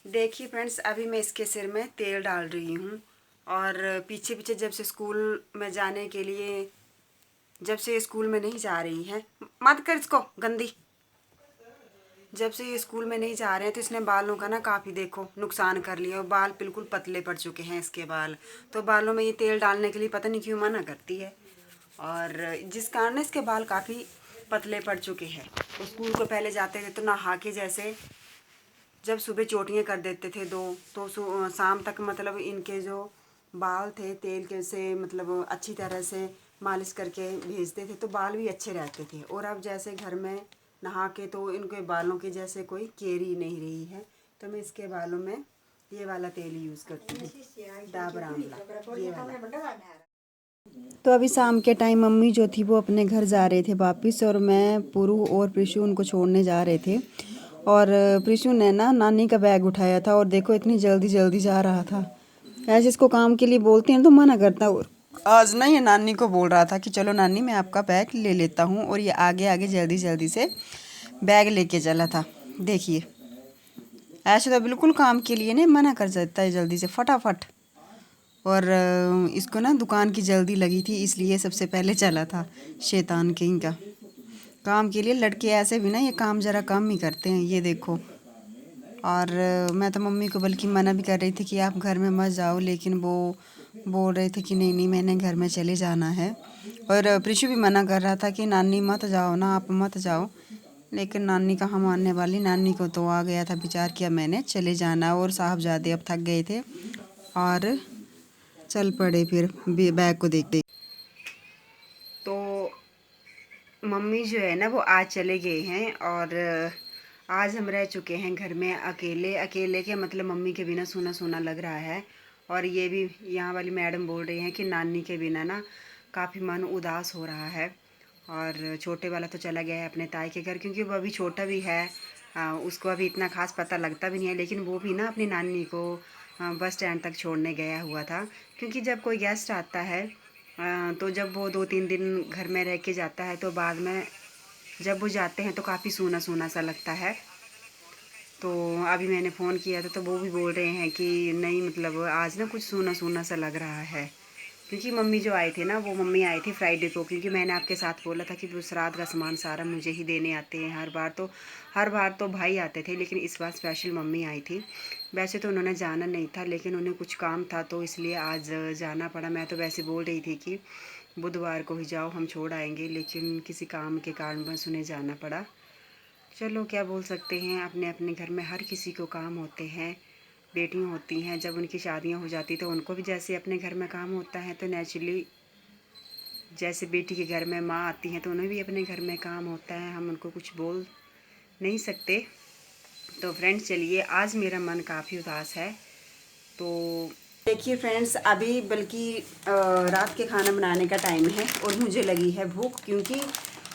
देखिए फ्रेंड्स, अभी मैं इसके सिर में तेल डाल रही हूँ। और पीछे पीछे जब से स्कूल में जाने के लिए, जब से ये स्कूल में नहीं जा रही है, मत कर इसको गंदी। जब से ये स्कूल में नहीं जा रहे हैं तो इसने बालों का ना काफ़ी देखो नुकसान कर लिया और बाल बिल्कुल पतले पड़ चुके हैं इसके बाल। तो बालों में ये तेल डालने के लिए पता नहीं क्यों मना करती है, और जिस कारण इसके बाल काफ़ी पतले पड़ चुके हैं। तो स्कूल को पहले जाते थे तो नहा के, जैसे जब सुबह चोटियाँ कर देते थे दो, तो शाम तक मतलब इनके जो बाल थे तेल के से मतलब अच्छी तरह से मालिश करके भेजते थे तो बाल भी अच्छे रहते थे। और अब जैसे घर में नहा के तो इनके बालों के जैसे कोई केयर ही नहीं रही है। तो मैं इसके बालों में ये वाला तेल यूज़ करती हूँ, डाबर आंवला, ये वाला। तो अभी शाम के टाइम मम्मी जो थी वो अपने घर जा रहे थे वापस, और मैं पुरू और प्रिशु उनको छोड़ने जा रहे थे। और प्रिशु ने ना नानी का बैग उठाया था, और देखो इतनी जल्दी जल्दी जा रहा था। ऐसे इसको काम के लिए बोलते हैं तो मना करता। और आज ना ये नानी को बोल रहा था कि चलो नानी मैं आपका बैग ले लेता हूँ, और ये आगे आगे जल्दी जल्दी से बैग लेके चला था। देखिए ऐसे तो बिल्कुल काम के लिए नहीं मना कर सकता है जल्दी से फटाफट। और इसको ना दुकान की जल्दी लगी थी इसलिए सबसे पहले चला था। शैतान किंग का काम के लिए लड़के ऐसे भी ना ये काम ज़रा कम ही करते हैं, ये देखो। और मैं तो मम्मी को बल्कि मना भी कर रही थी कि आप घर में मत जाओ, लेकिन वो बोल रहे थे कि नहीं नहीं मैंने घर में चले जाना है। और प्रिशु भी मना कर रहा था कि नानी मत जाओ ना, आप मत जाओ। लेकिन नानी कहाँ मानने वाली, नानी को तो आ गया था विचार किया मैंने चले जाना। और साहबजादे अब थक गए थे और चल पड़े फिर बैग को देख देख। तो मम्मी जो है ना वो आज चले गए हैं, और आज हम रह चुके हैं घर में अकेले। अकेले के मतलब मम्मी के बिना सूना सूना लग रहा है। और ये भी यहाँ वाली मैडम बोल रही हैं कि नानी के बिना ना काफ़ी मन उदास हो रहा है। और छोटे वाला तो चला गया है अपने ताई के घर, क्योंकि वो अभी छोटा भी है। उसको अभी इतना खास पता लगता भी नहीं है, लेकिन वो भी ना अपनी नानी को बस स्टैंड तक छोड़ने गया हुआ था। क्योंकि जब कोई गेस्ट आता है तो जब वो 2-3 दिन घर में रह के जाता है तो बाद में जब वो जाते हैं तो काफ़ी सूना सूना सा लगता है। तो अभी मैंने फ़ोन किया था तो वो भी बोल रहे हैं कि नहीं मतलब आज ना कुछ सूना सूना सा लग रहा है। क्योंकि मम्मी जो आए थे ना, वो मम्मी आई थी फ्राइडे को, क्योंकि मैंने आपके साथ बोला था कि वो श्राद्ध का सामान सारा मुझे ही देने आते हैं। हर बार तो भाई आते थे, लेकिन इस बार स्पेशल मम्मी आई थी। वैसे तो उन्होंने जाना नहीं था, लेकिन उन्हें कुछ काम था तो इसलिए आज जाना पड़ा। मैं तो वैसे बोल रही थी कि बुधवार को ही जाओ हम छोड़ आएंगे, लेकिन किसी काम के कारण बस उन्हें जाना पड़ा। चलो क्या बोल सकते हैं, अपने अपने घर में हर किसी को काम होते हैं। बेटियाँ होती हैं जब उनकी शादियां हो जाती तो उनको भी जैसे अपने घर में काम होता है, तो नेचुरली जैसे बेटी के घर में माँ आती हैं तो उन्हें भी अपने घर में काम होता है। हम उनको कुछ बोल नहीं सकते। तो फ्रेंड्स चलिए, आज मेरा मन काफ़ी उदास है। तो देखिए फ्रेंड्स, अभी बल्कि रात के खाना बनाने का टाइम है और मुझे लगी है भूख, क्योंकि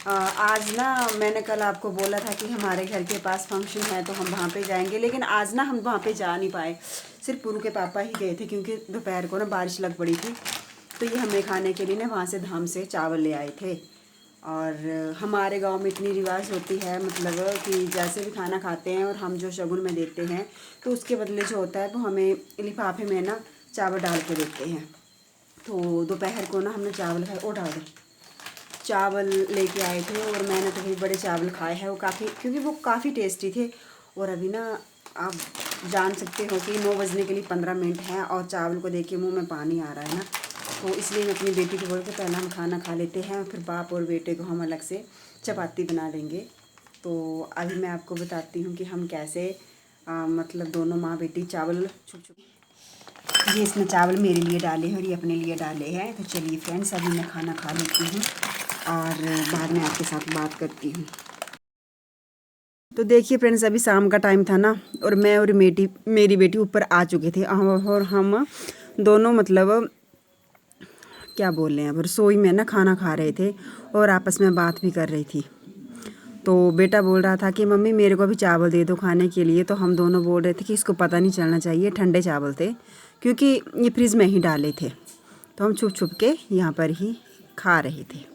आज ना मैंने कल आपको बोला था कि हमारे घर के पास फंक्शन है तो हम वहाँ पे जाएंगे, लेकिन आज ना हम वहाँ पे जा नहीं पाए। सिर्फ पुरू के पापा ही गए थे, क्योंकि दोपहर को ना बारिश लग पड़ी थी। तो ये हमें खाने के लिए ना वहाँ से धाम से चावल ले आए थे। और हमारे गांव में इतनी रिवाज होती है, मतलब कि जैसे भी खाना खाते हैं और हम जो शगुन में देते हैं तो उसके बदले जो होता है वो हमें लिफाफे में ना चावल डाल के देते हैं। तो दोपहर को ना हमने चावल खाए, और डाल दे चावल लेके आए थे। और मैंने तो भी बड़े चावल खाए हैं, वो काफ़ी, क्योंकि वो काफ़ी टेस्टी थे। और अभी ना आप जान सकते हो कि 9 बजने के लिए 15 मिनट हैं, और चावल को देख के मुँह में पानी आ रहा है ना। तो इसलिए मैं अपनी बेटी को बोल के पहले हम खाना खा लेते हैं, फिर बाप और बेटे को हम अलग से चपाती बना लेंगे। तो अभी मैं आपको बताती हूँ कि हम कैसे मतलब दोनों माँ बेटी चावल ये इसने चावल मेरे लिए डाले हैं और ये अपने लिए डाले हैं। तो चलिए फ्रेंड्स, अभी मैं खाना खा लेती हूँ और बाद में आपके साथ बात करती हूँ। तो देखिए फ्रेंड्स, अभी शाम का टाइम था ना, और मैं और मेरी बेटी ऊपर आ चुके थे, और हम दोनों मतलब क्या बोल रहे हैं, अब रसोई में ना खाना खा रहे थे और आपस में बात भी कर रही थी। तो बेटा बोल रहा था कि मम्मी मेरे को भी चावल दे दो खाने के लिए। तो हम दोनों बोल रहे थे कि इसको पता नहीं चलना चाहिए, ठंडे चावल थे, क्योंकि ये फ्रिज में ही डाले थे। तो हम छुप छुप के यहाँ पर ही खा रहे थे।